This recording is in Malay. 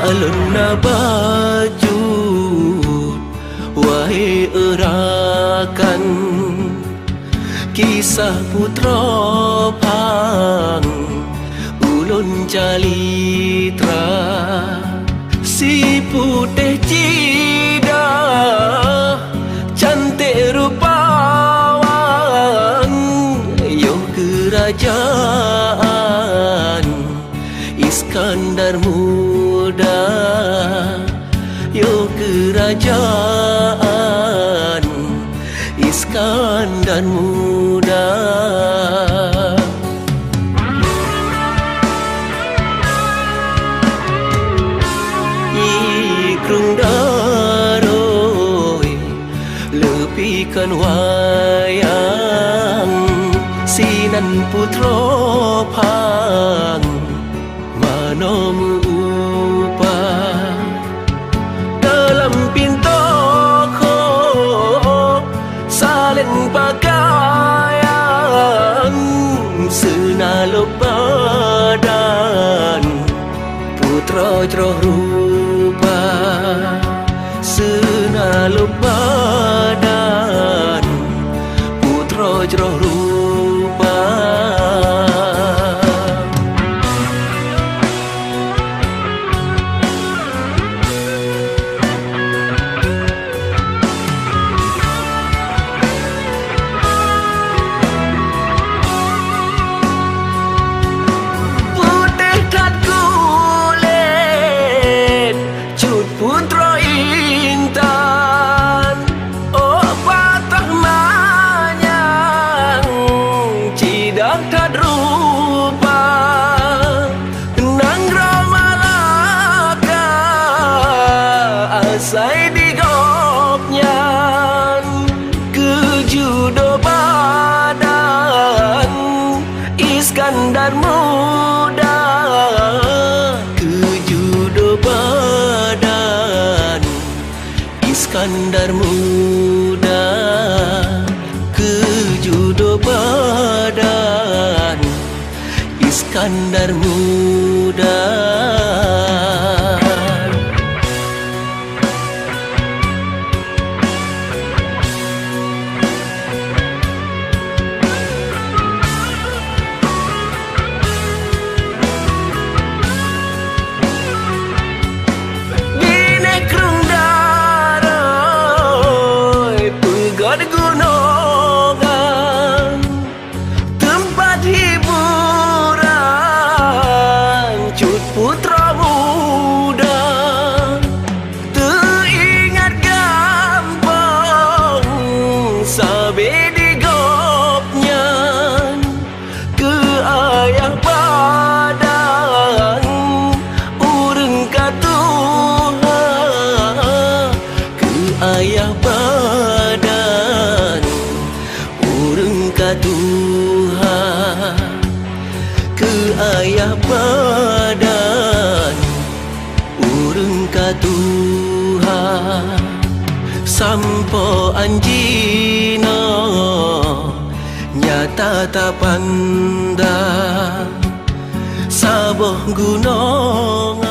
alun na bajut wahai erakan kisah putra pang ulun calitra si putih cida cantik rupawan yo kerajaan Iskandar muda yo kerajaan Iskandar muda. Ikrung daroi lepikan wayang sinan putra pang mano upah dalam pintoko salin pakaian senalo badan putra jroh rupa senalo badan putra jroh rupa. Sai digopnya kejudo badan Iskandar muda kejudo badan Iskandar muda kejudo badan Iskandar muda. Gunungan tempat hiburan cut putra muda teringat gampang sabe digopnya ke ayah badan urang katuha ke ayah badan urang katuha ke ayah badan urang katuha sampo anjina nyata tapanda saboh gunung